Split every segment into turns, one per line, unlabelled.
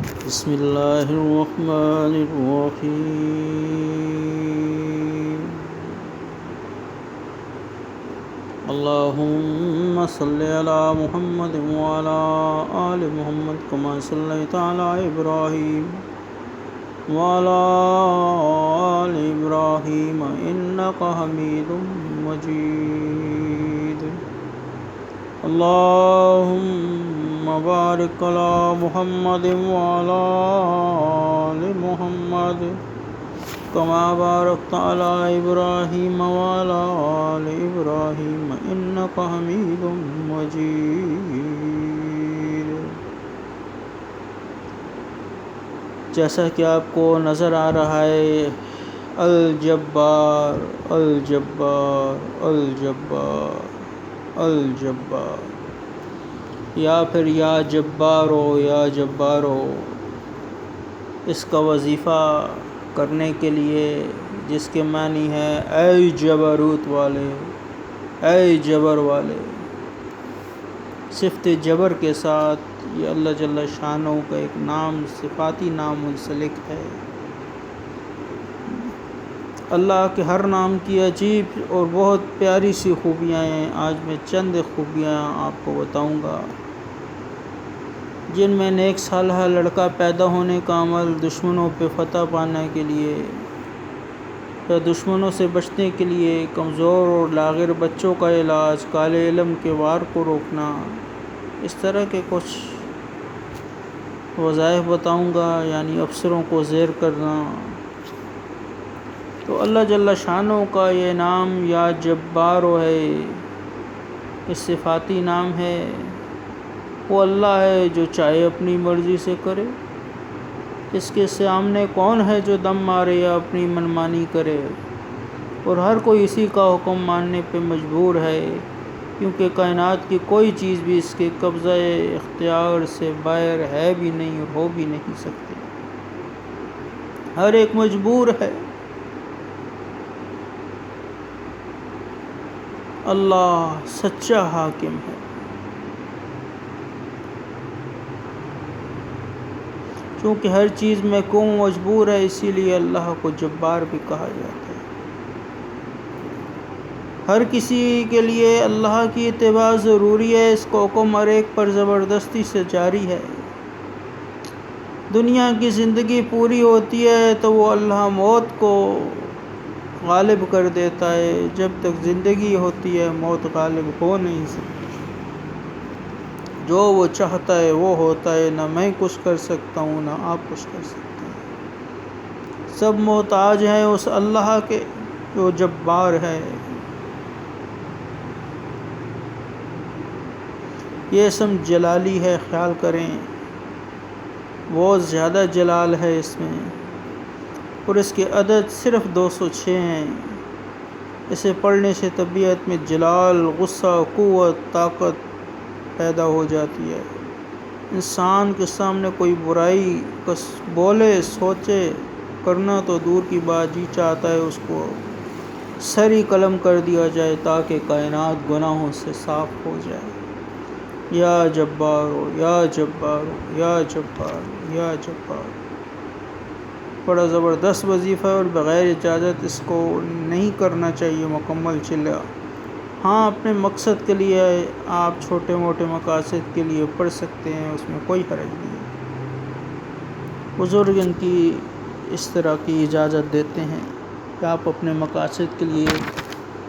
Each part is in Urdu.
بسم اللہ الرحمن الرحیم اللہم صلی علی محمد وعلی آل محمد کما صلیت علی ابراہیم وعلی آل ابراہیم انک حمید مجید اللہم بارک علی محمد وعلی آل محمد کما بارکت علی ابراہیم وعلی آل ابراہیم انک حمید مجید۔ جیسا کہ آپ کو نظر آ رہا ہے الجبار الجبار الجبار الجبار، یا پھر یا جبارو یا جبارو، اس کا وظیفہ کرنے کے لیے جس کے معنی ہے اے جبروت والے، اے جبر والے، صفت جبر کے ساتھ یہ اللہ جل شانہ کا ایک نام، صفاتی نام منسلک ہے۔ اللہ کے ہر نام کی عجیب اور بہت پیاری سی خوبیاں ہیں۔ آج میں چند خوبیاں آپ کو بتاؤں گا جن میں نیک صالحہ لڑکا پیدا ہونے کا عمل، دشمنوں پہ فتح پانے کے لیے یا دشمنوں سے بچنے کے لیے، کمزور اور لاغر بچوں کا علاج، کالے علم کے وار کو روکنا، اس طرح کے کچھ وظائف بتاؤں گا، یعنی افسروں کو زیر کرنا۔ تو اللہ جل شانہ کا یہ نام یا جبارو ہے، یہ صفاتی نام ہے۔ وہ اللہ ہے جو چاہے اپنی مرضی سے کرے، اس کے سامنے کون ہے جو دم مارے یا اپنی منمانی کرے، اور ہر کوئی اسی کا حکم ماننے پہ مجبور ہے، کیونکہ کائنات کی کوئی چیز بھی اس کے قبضہ اختیار سے باہر ہے بھی نہیں اور ہو بھی نہیں سکتی، ہر ایک مجبور ہے۔ اللہ سچا حاکم ہے۔ چونکہ ہر چیز میں کیوں مجبور ہے، اسی لیے اللہ کو جبار بھی کہا جاتا ہے۔ ہر کسی کے لیے اللہ کی اتباع ضروری ہے، اس کا حکم ہر ایک پر زبردستی سے جاری ہے۔ دنیا کی زندگی پوری ہوتی ہے تو وہ اللہ موت کو غالب کر دیتا ہے، جب تک زندگی ہوتی ہے موت غالب ہو نہیں سکتی۔ جو وہ چاہتا ہے وہ ہوتا ہے، نہ میں کچھ کر سکتا ہوں نہ آپ کچھ کر سکتے ہیں۔ سب محتاج ہیں اس اللہ کے جو جبار ہے۔ یہ اسم جلالی ہے، خیال کریں بہت زیادہ جلال ہے اس میں، اور اس کے عدد صرف 206 ہیں۔ اسے پڑھنے سے طبیعت میں جلال، غصہ، قوت، طاقت پیدا ہو جاتی ہے۔ انسان کے سامنے کوئی برائی بولے سوچے کرنا تو دور کی بات، جی چاہتا ہے اس کو سری قلم کر دیا جائے تاکہ کائنات گناہوں سے صاف ہو جائے۔ یا جبارو یا جبارو یا جبارو یا جبارو، بڑا زبردست وظیفہ ہے، اور بغیر اجازت اس کو نہیں کرنا چاہیے مکمل چلا۔ ہاں، اپنے مقصد کے لیے آپ چھوٹے موٹے مقاصد کے لیے پڑھ سکتے ہیں، اس میں کوئی حرج نہیں ہے۔ بزرگ ان کی اس طرح کی اجازت دیتے ہیں کہ آپ اپنے مقاصد کے لیے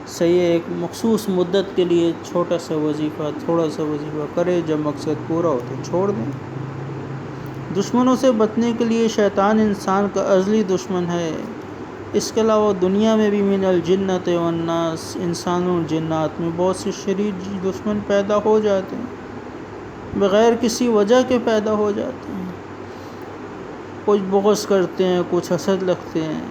صحیح ایک مخصوص مدت کے لیے چھوٹا سا وظیفہ، تھوڑا سا وظیفہ کرے، جب مقصد پورا ہو تو چھوڑ دیں۔ دشمنوں سے بچنے کے لیے شیطان انسان کا ازلی دشمن ہے۔ اس کے علاوہ دنیا میں بھی من الجنت والناس، انسانوں اور جنات میں بہت سے شریر دشمن پیدا ہو جاتے ہیں، بغیر کسی وجہ کے پیدا ہو جاتے ہیں۔ کچھ بغض کرتے ہیں، کچھ حسد رکھتے ہیں۔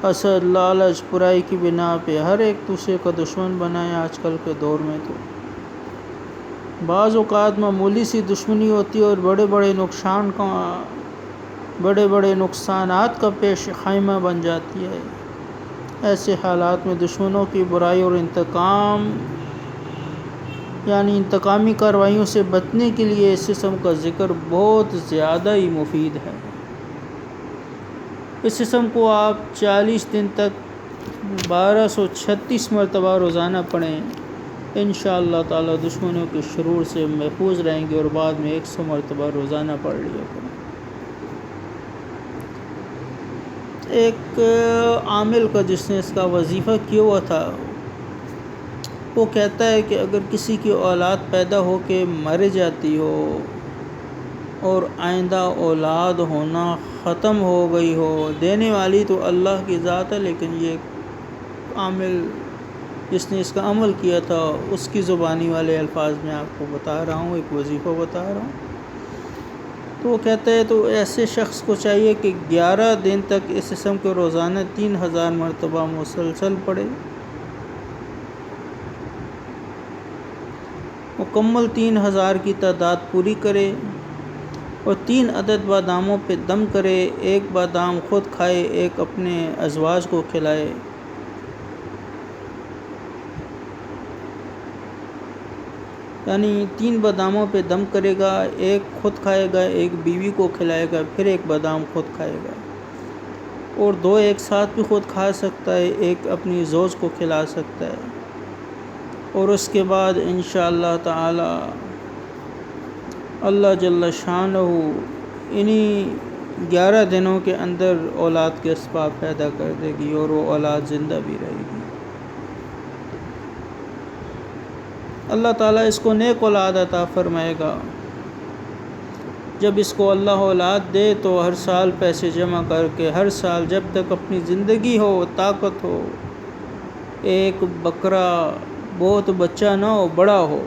حسد، لالچ، برائی کی بنا پہ ہر ایک دوسرے کا دشمن بنا ہے آج کل کے دور میں۔ تو بعض اوقات معمولی سی دشمنی ہوتی ہے اور بڑے بڑے نقصانات کا پیش خیمہ بن جاتی ہے۔ ایسے حالات میں دشمنوں کی برائی اور انتقام یعنی انتقامی کارروائیوں سے بچنے کے لیے اس اسم کا ذکر بہت زیادہ ہی مفید ہے۔ اس اسم کو آپ 40 دن تک 1236 مرتبہ روزانہ پڑھیں، انشاءاللہ تعالی دشمنوں کے شرور سے محفوظ رہیں گے، اور بعد میں 100 مرتبہ روزانہ پڑھ لیا کریں۔ ایک عامل کا جس نے اس کا وظیفہ کیا ہوا تھا، وہ کہتا ہے کہ اگر کسی کی اولاد پیدا ہو کے مر جاتی ہو اور آئندہ اولاد ہونا ختم ہو گئی ہو، دینے والی تو اللہ کی ذات ہے، لیکن یہ عامل جس نے اس کا عمل کیا تھا اس کی زبانی والے الفاظ میں آپ کو بتا رہا ہوں، ایک وظیفہ بتا رہا ہوں۔ تو وہ کہتا ہے تو ایسے شخص کو چاہیے کہ 11 دن تک اس اسم کو روزانہ 3000 مرتبہ مسلسل پڑھے، مکمل 3000 کی تعداد پوری کرے، اور 3 عدد باداموں پہ دم کرے، 1 بادام خود کھائے، 1 اپنے ازواج کو کھلائے۔ یعنی 3 باداموں پہ دم کرے گا، 1 خود کھائے گا، 1 بیوی کو کھلائے گا، پھر 1 بادام خود کھائے گا، اور 2 ایک ساتھ بھی خود کھا سکتا ہے، 1 اپنی زوج کو کھلا سکتا ہے، اور اس کے بعد انشاءاللہ تعالی اللہ جل شانہ انہی 11 دنوں کے اندر اولاد کے اسباب پیدا کر دے گی، اور وہ اولاد زندہ بھی رہے گی۔ اللہ تعالیٰ اس کو نیک اولاد عطا فرمائے گا۔ جب اس کو اللہ اولاد دے تو ہر سال پیسے جمع کر کے، ہر سال جب تک اپنی زندگی ہو، طاقت ہو، 1 بکرا، بہت بچہ نہ ہو، بڑا ہو،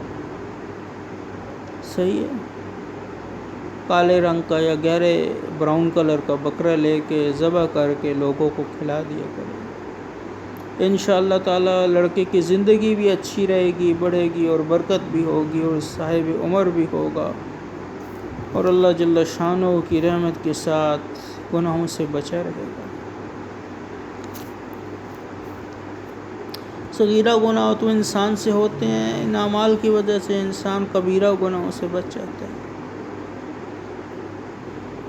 صحیح ہے، کالے رنگ کا یا گہرے براؤن کلر کا بکرا لے کے ذبح کر کے لوگوں کو کھلا دیا کرے۔ انشاءاللہ تعالی لڑکے کی زندگی بھی اچھی رہے گی، بڑھے گی، اور برکت بھی ہوگی، اور صاحب عمر بھی ہوگا، اور اللہ جل شانہ کی رحمت کے ساتھ گناہوں سے بچا رہے گا۔ صغیرہ گناہ تو انسان سے ہوتے ہیں، ان اعمال کی وجہ سے انسان کبیرہ گناہوں سے بچ جاتا ہے۔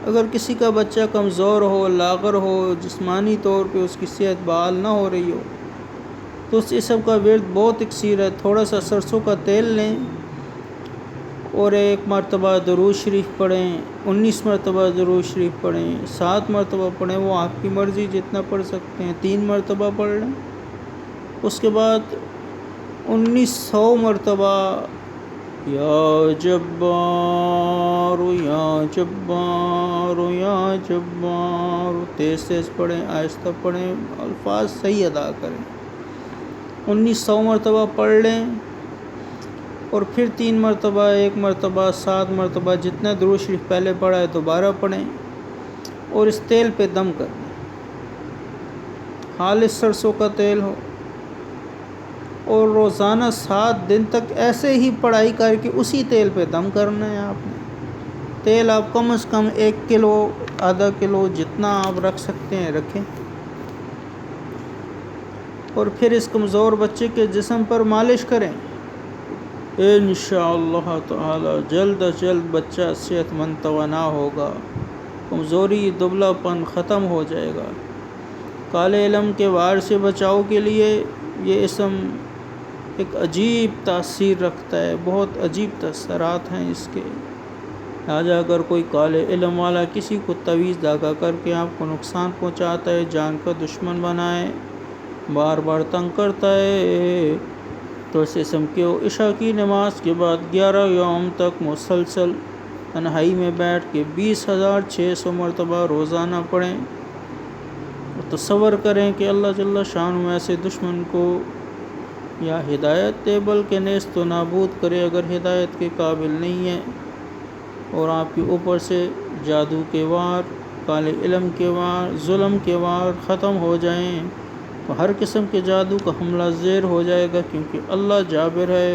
اگر کسی کا بچہ کمزور ہو، لاغر ہو، جسمانی طور پہ اس کی صحت بحال نہ ہو رہی ہو، تو اس اسم کا ورد بہت اکثیر ہے۔ تھوڑا سا سرسوں کا تیل لیں اور 1 مرتبہ درود شریف پڑھیں، 19 مرتبہ درود شریف پڑھیں، 7 مرتبہ پڑھیں، وہ آپ کی مرضی جتنا پڑھ سکتے ہیں، 3 مرتبہ پڑھ لیں۔ اس کے بعد 1900 مرتبہ یا جبار یا جبار یا جبار، تیز تیز پڑھیں، آہستہ پڑھیں، الفاظ صحیح ادا کریں۔ 1900 مرتبہ پڑھ لیں، اور پھر 3 مرتبہ، 1 مرتبہ، 7 مرتبہ، جتنا درود شریف پہلے پڑھا ہے دوبارہ پڑھیں، اور اس تیل پہ دم کر دیں، خالص سرسوں کا تیل ہو، اور روزانہ 7 دن تک ایسے ہی پڑھائی کر کے اسی تیل پہ دم کرنا ہے۔ آپ نے تیل آپ کم از کم 1 کلو، آدھا کلو، جتنا آپ رکھ سکتے ہیں رکھیں، اور پھر اس کمزور بچے کے جسم پر مالش کریں۔ انشاءاللہ تعالی جلد از جلد بچہ صحت مند توانا ہوگا، کمزوری، دبلا پن ختم ہو جائے گا۔ کالے علم کے وار سے بچاؤ کے لیے یہ اسم ایک عجیب تاثیر رکھتا ہے، بہت عجیب تاثرات ہیں اس کے۔ لہٰذا اگر کوئی کالے علم والا کسی کو تویز دھاگا کر کے آپ کو نقصان پہنچاتا ہے، جان کا دشمن بنائے، بار بار تنگ کرتا ہے، تو اس اسم کو عشاء کی نماز کے بعد 11 یوم تک مسلسل تنہائی میں بیٹھ کے 20,600 مرتبہ روزانہ پڑھیں، اور تصور کریں کہ اللہ جل شانہ ایسے دشمن کو یا ہدایت دے بلکہ نیست و نابود کرے اگر ہدایت کے قابل نہیں ہے، اور آپ کے اوپر سے جادو کے وار، کالے علم کے وار، ظلم کے وار ختم ہو جائیں، تو ہر قسم کے جادو کا حملہ زیر ہو جائے گا، کیونکہ اللہ جابر ہے،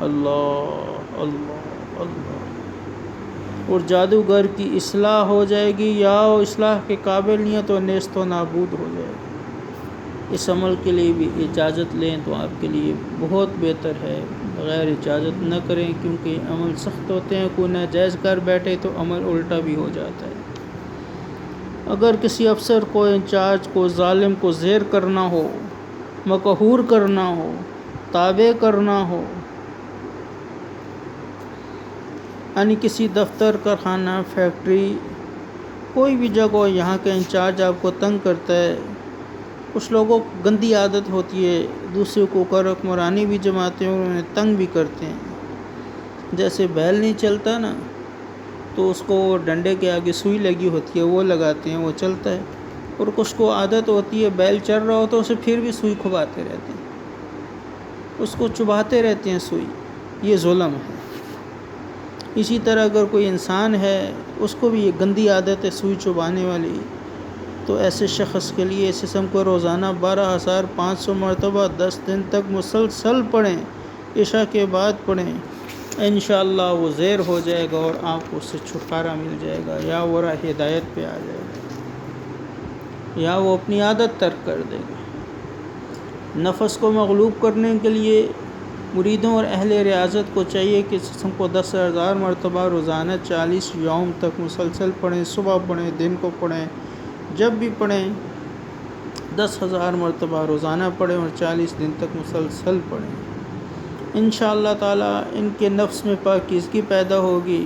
اللہ اللہ اللہ، اور جادوگر کی اصلاح ہو جائے گی، یا وہ اصلاح کے قابل نہیں ہے تو نیست و نابود ہو جائے گا۔ اس عمل کے لیے بھی اجازت لیں تو آپ کے لیے بہت بہتر ہے، بغیر اجازت نہ کریں، کیونکہ یہ عمل سخت ہوتے ہیں، کوئی ناجائز کر بیٹھے تو عمل الٹا بھی ہو جاتا ہے۔ اگر کسی افسر کو، انچارج کو، ظالم کو زیر کرنا ہو، مقہور کرنا ہو، تابع کرنا ہو، یعنی کسی دفتر، کارخانہ، فیکٹری، کوئی بھی جگہ یہاں کا انچارج آپ کو تنگ کرتا ہے، کچھ لوگوں کو گندی عادت ہوتی ہے دوسرے کو حکمرانی بھی جماتے ہیں اور انہیں تنگ بھی کرتے ہیں۔ جیسے بیل نہیں چلتا نا، تو اس کو ڈنڈے کے آگے سوئی لگی ہوتی ہے، وہ لگاتے ہیں، وہ چلتا ہے۔ اور کچھ کو عادت ہوتی ہے بیل چل رہا ہوتا ہے اسے پھر بھی سوئی کھباتے رہتے ہیں، اس کو چبھاتے رہتے ہیں سوئی، یہ ظلم ہے۔ اسی طرح اگر کوئی انسان ہے، اس کو بھی یہ گندی عادت ہے سوئی چبھانے والی، تو ایسے شخص کے لیے اس اسم کو روزانہ 12,500 مرتبہ 10 دن تک مسلسل پڑھیں، عشاء کے بعد پڑھیں، انشاءاللہ وہ زیر ہو جائے گا اور آپ کو اس سے چھٹکارا مل جائے گا، یا وہ راہ ہدایت پہ آ جائے گا، یا وہ اپنی عادت ترک کر دے گا۔ نفس کو مغلوب کرنے کے لیے مریدوں اور اہل ریاضت کو چاہیے کہ اس قسم کو 10,000 مرتبہ روزانہ 40 یوم تک مسلسل پڑھیں، صبح پڑھیں، دن کو پڑھیں، جب بھی پڑھیں 10,000 مرتبہ روزانہ پڑھیں اور 40 دن تک مسلسل پڑھیں۔ انشاءاللہ تعالی ان کے نفس میں پاکیزگی پیدا ہوگی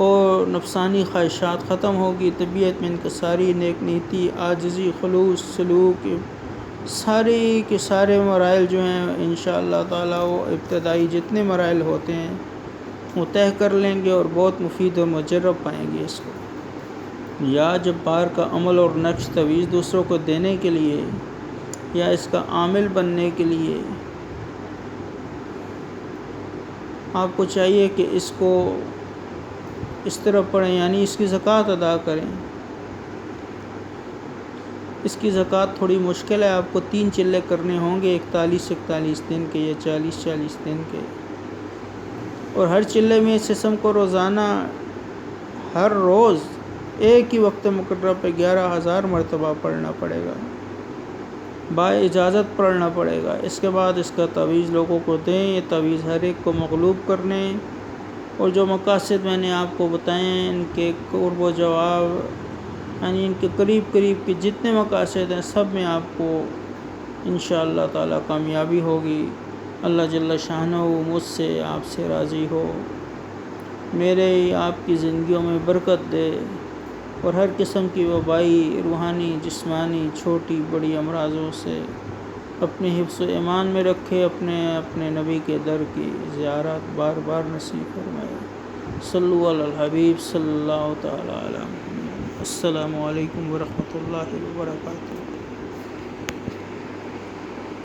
اور نفسانی خواہشات ختم ہوگی، طبیعت میں انکساری، نیک نیتی، عاجزی، خلوص، سلوک، سارے کے سارے مراحل جو ہیں انشاءاللہ تعالی وہ ابتدائی جتنے مراحل ہوتے ہیں وہ طے کر لیں گے اور بہت مفید اور مجرب پائیں گے اس کو۔ یا جب بار کا عمل اور نقش تویز دوسروں کو دینے کے لیے یا اس کا عامل بننے کے لیے آپ کو چاہیے کہ اس کو اس طرح پڑھیں، یعنی اس کی زکوٰۃ ادا کریں۔ اس کی زکوٰۃ تھوڑی مشکل ہے، آپ کو 3 چلے کرنے ہوں گے، 41 دن کے یا 40 دن کے، اور ہر چلے میں اس اسم کو روزانہ ہر روز ایک ہی وقت مقررہ پہ 11,000 مرتبہ پڑھنا پڑے گا، با اجازت پڑھنا پڑے گا۔ اس کے بعد اس کا تعویذ لوگوں کو دیں، یہ تعویذ ہر ایک کو مغلوب کرنے، اور جو مقاصد میں نے آپ کو بتائے ہیں ان کے قرب و جواب، یعنی ان کے قریب کے جتنے مقاصد ہیں سب میں آپ کو انشاءاللہ تعالی کامیابی ہوگی۔ اللہ جل شانہ مجھ سے آپ سے راضی ہو، میرے آپ کی زندگیوں میں برکت دے اور ہر قسم کی وبائی، روحانی، جسمانی، چھوٹی بڑی امراضوں سے اپنے حفظ و ایمان میں رکھے، اپنے نبی کے در کی زیارت بار بار نصیب فرمائے۔ صلو علی الحبیب صلی اللہ تعالی علیہ وسلم۔ السلام علیکم ورحمۃ اللہ وبرکاتہ۔